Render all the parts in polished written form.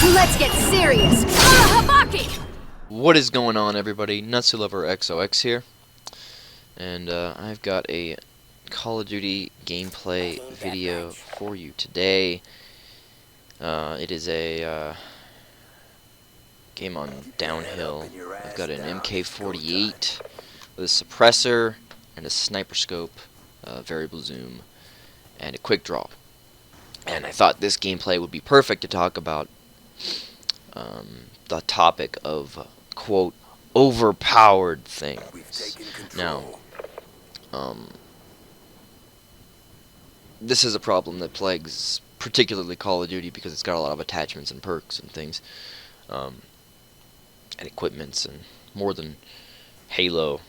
Let's get serious. Habaki! What is going on, everybody? Nutsulover XOX here, and I've got a Call of Duty gameplay video for you today. It is a game on downhill. I've got an MK48 with a suppressor and a sniper scope, variable zoom, and a quick draw. And I thought this gameplay would be perfect to talk about the topic of quote overpowered things. Now, this is a problem that plagues particularly Call of Duty because it's got a lot of attachments and perks and things, and equipments, and more than Halo,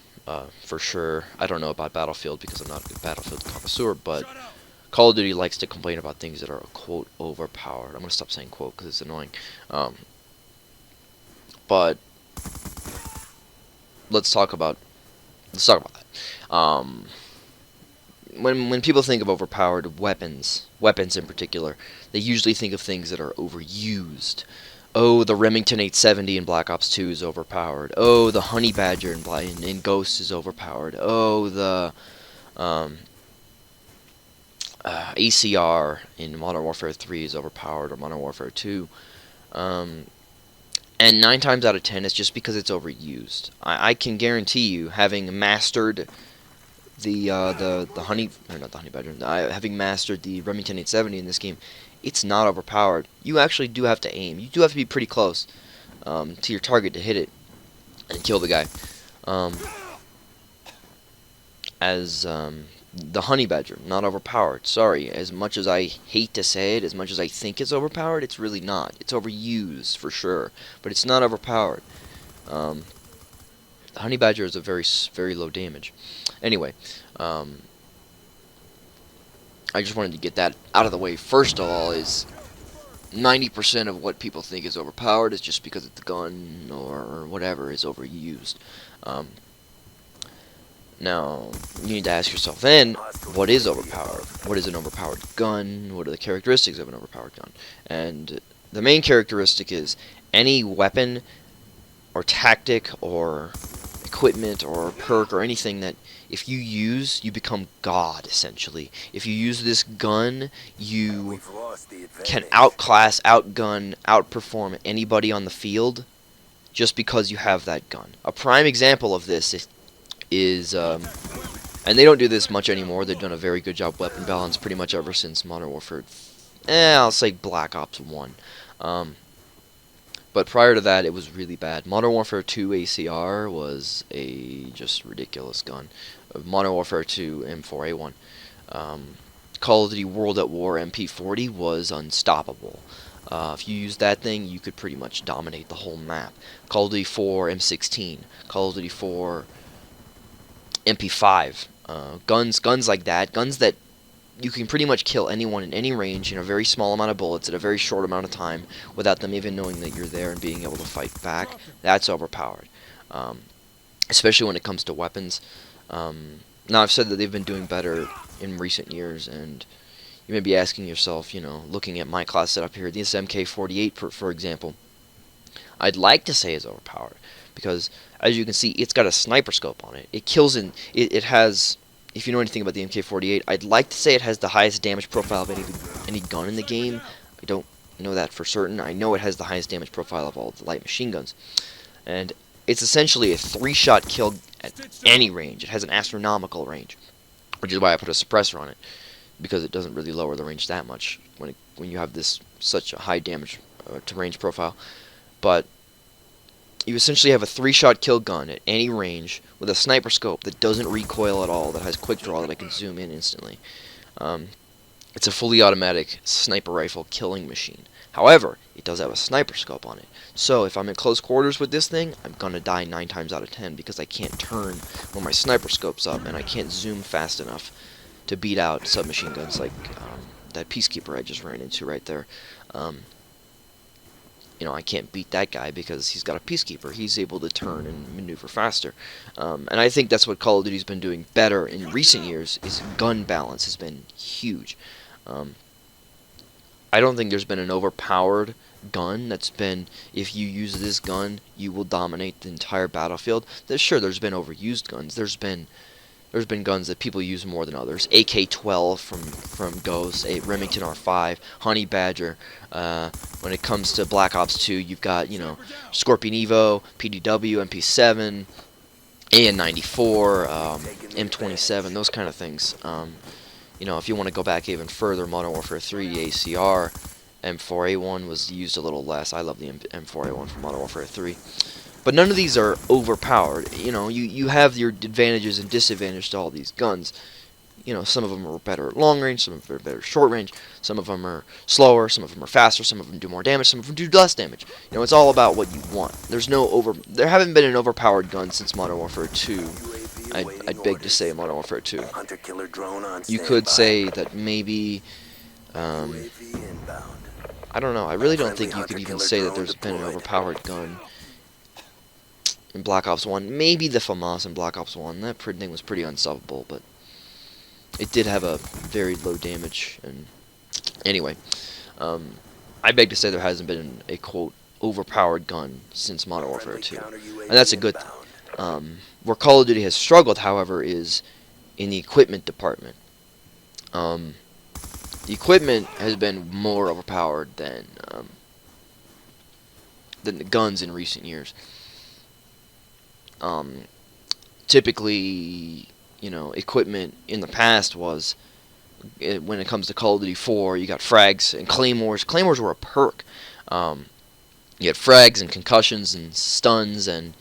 for sure. I don't know about Battlefield because I'm not a good Battlefield connoisseur, but Call of Duty likes to complain about things that are quote overpowered. I'm gonna stop saying quote because it's annoying. But let's talk about that. When people think of overpowered weapons in particular, they usually think of things that are overused. Oh, the Remington 870 in Black Ops 2 is overpowered. Oh, the Honey Badger in Ghost is overpowered. Oh, the ACR in Modern Warfare 3 is overpowered, or Modern Warfare 2. And 9 times out of 10, it's just because it's overused. I can guarantee you, having mastered the Honey, or not the Honey Badger, having mastered the Remington 870 in this game, it's not overpowered. You actually do have to aim. You do have to be pretty close to your target to hit it and kill the guy. The Honey Badger, not overpowered. Sorry, as much as I hate to say it, as much as I think it's overpowered, it's really not. It's overused, for sure, but it's not overpowered. The Honey Badger is a very low damage. Anyway, I just wanted to get that out of the way. First of all, is 90% of what people think is overpowered is just because the gun or whatever is overused. Now, you need to ask yourself then, what is overpowered? What is an overpowered gun? What are the characteristics of an overpowered gun? And the main characteristic is any weapon or tactic or equipment or perk or anything that if you use, you become God, essentially. If you use this gun, you can outclass, outgun, outperform anybody on the field just because you have that gun. A prime example of this is and they don't do this much anymore. They've done a very good job weapon balance pretty much ever since Modern Warfare, I'll say Black Ops 1. But prior to that, it was really bad. Modern Warfare 2 ACR was a just ridiculous gun. Modern Warfare 2 M4A1. Call of Duty World at War MP40 was unstoppable. If you used that thing, you could pretty much dominate the whole map. Call of Duty 4 M16. Call of Duty 4 MP5. Guns like that. Guns that you can pretty much kill anyone in any range in a very small amount of bullets at a very short amount of time without them even knowing that you're there and being able to fight back. That's overpowered. Especially when it comes to weapons. Now, I've said that they've been doing better in recent years, and you may be asking yourself, looking at my class setup here, this MK48, for example, I'd like to say is overpowered, because, as you can see, it's got a sniper scope on it. It kills it has, if you know anything about the MK48, I'd like to say it has the highest damage profile of any gun in the game. I don't know that for certain. I know it has the highest damage profile of all the light machine guns. And it's essentially a 3-shot kill at any range. It has an astronomical range, which is why I put a suppressor on it, because it doesn't really lower the range that much when you have such a high damage to range profile. But you essentially have a 3-shot kill gun at any range with a sniper scope that doesn't recoil at all, that has quick draw that I can zoom in instantly. It's a fully automatic sniper rifle killing machine. However, it does have a sniper scope on it. So if I'm in close quarters with this thing, I'm going to die 9 times out of 10 because I can't turn when my sniper scope's up, and I can't zoom fast enough to beat out submachine guns like that Peacekeeper I just ran into right there. I can't beat that guy because he's got a Peacekeeper. He's able to turn and maneuver faster. And I think that's what Call of Duty's been doing better in recent years, is gun balance has been huge. I don't think there's been an overpowered gun that's been, if you use this gun, you will dominate the entire battlefield. Sure, there's been overused guns. There's been guns that people use more than others. AK-12 from Ghost, a Remington R5, Honey Badger. When it comes to Black Ops 2, you've got, you know, Scorpion Evo, PDW, MP7, AN-94, M27, those kind of things. You know, if you want to go back even further, Modern Warfare 3, ACR, M4A1 was used a little less. I love the M4A1 from Modern Warfare 3. But none of these are overpowered. You know, you have your advantages and disadvantages to all these guns. You know, some of them are better at long range, some of them are better at short range, some of them are slower, some of them are faster, some of them do more damage, some of them do less damage. You know, it's all about what you want. There haven't been an overpowered gun since Modern Warfare 2. I'd beg to say Modern Warfare 2. You could say that maybe, I don't know, I really don't think you could even say that there's been an overpowered gun in Black Ops 1. Maybe the FAMAS in Black Ops 1. That thing was pretty unstoppable, but it did have a very low damage. And anyway, I beg to say there hasn't been a, quote, overpowered gun since Modern Warfare 2. And that's a good thing. Where Call of Duty has struggled, however, is in the equipment department. The equipment has been more overpowered than the guns in recent years. Typically, you know, equipment in the past was, when it comes to Call of Duty 4, you got frags and claymores. Claymores were a perk. You had frags and concussions and stuns and,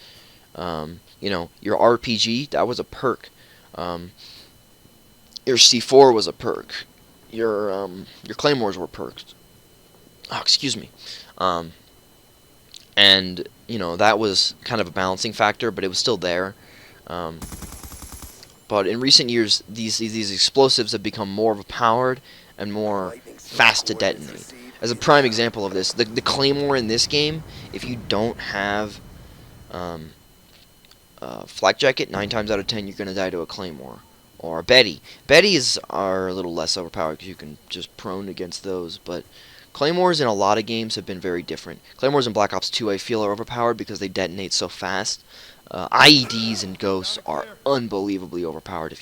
you know, your RPG, that was a perk. Your C4 was a perk. Your claymores were perks. Oh, excuse me. And, you know, that was kind of a balancing factor, but it was still there. But in recent years, these explosives have become more overpowered and more fast to detonate. As a prime example of this, the claymore in this game, if you don't have flak jacket, 9 times out of 10 you're going to die to a claymore. Or a Betty. Betties are a little less overpowered because you can just prone against those, but claymores in a lot of games have been very different. Claymores in Black Ops 2 I feel are overpowered because they detonate so fast. IEDs and Ghosts are unbelievably overpowered.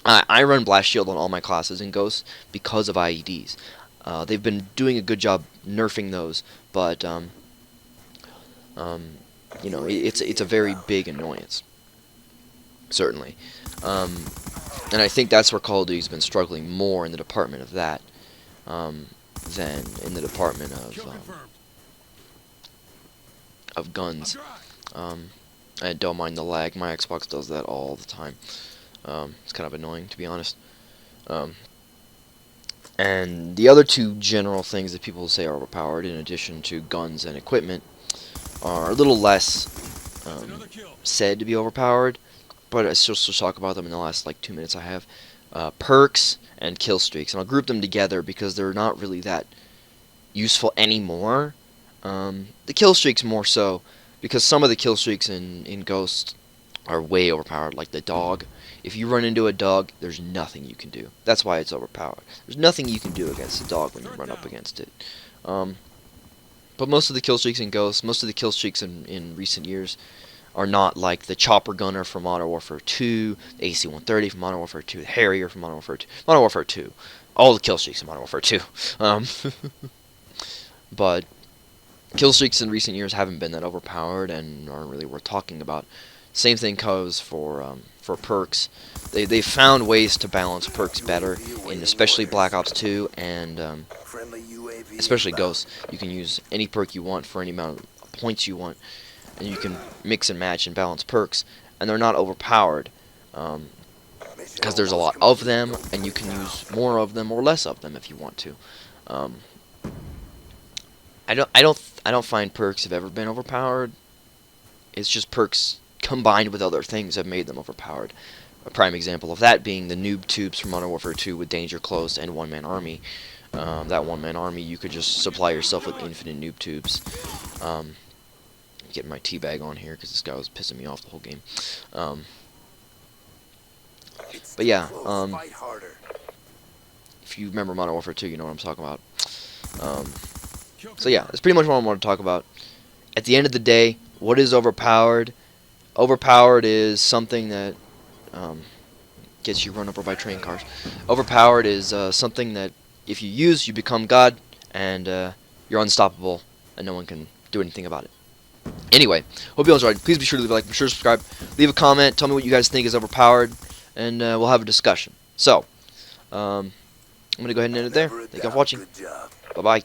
I run Blast Shield on all my classes in Ghosts because of IEDs. They've been doing a good job nerfing those, but you know, it's a very big annoyance, certainly. And I think that's where Call of Duty's been struggling more in the department of that than in the department of guns. I don't mind the lag. My Xbox does that all the time. It's kind of annoying, to be honest. And the other two general things that people say are overpowered, in addition to guns and equipment, are a little less said to be overpowered, but I still talk about them in the last like 2 minutes I have. Perks and kill streaks, and I'll group them together because they're not really that useful anymore. The kill streaks more so, because some of the kill streaks in Ghost are way overpowered, like the dog. If you run into a dog, there's nothing you can do. That's why it's overpowered. There's nothing you can do against a dog when you run up against it. But most of the kill streaks in Ghost, most of the kill streaks in recent years are not like the Chopper Gunner from Modern Warfare 2, the AC-130 from Modern Warfare 2, the Harrier from Modern Warfare 2. Modern Warfare 2. All the kill streaks in Modern Warfare 2. But kill streaks in recent years haven't been that overpowered and aren't really worth talking about. Same thing goes for perks. They found ways to balance perks better, in especially Black Ops 2 and especially Ghost. You can use any perk you want for any amount of points you want, and you can mix and match and balance perks, and they're not overpowered because there's a lot of them, and you can use more of them or less of them if you want to. I don't find perks have ever been overpowered. It's just perks combined with other things have made them overpowered. A prime example of that being the noob tubes from Modern Warfare 2 with Danger Close and One Man Army. That One Man Army, you could just supply yourself with infinite noob tubes. Getting my teabag on here because this guy was pissing me off the whole game. But yeah, if you remember Modern Warfare 2, you know what I'm talking about. So yeah, that's pretty much what I want to talk about. At the end of the day, what is overpowered? Overpowered is something that gets you run over by train cars. Overpowered is something that if you use, you become God, and you're unstoppable, and no one can do anything about it. Anyway, hope you all enjoyed. Please be sure to leave a like, be sure to subscribe, leave a comment, tell me what you guys think is overpowered, and we'll have a discussion. So, I'm going to go ahead and end it there. Thank you all for watching. Bye-bye.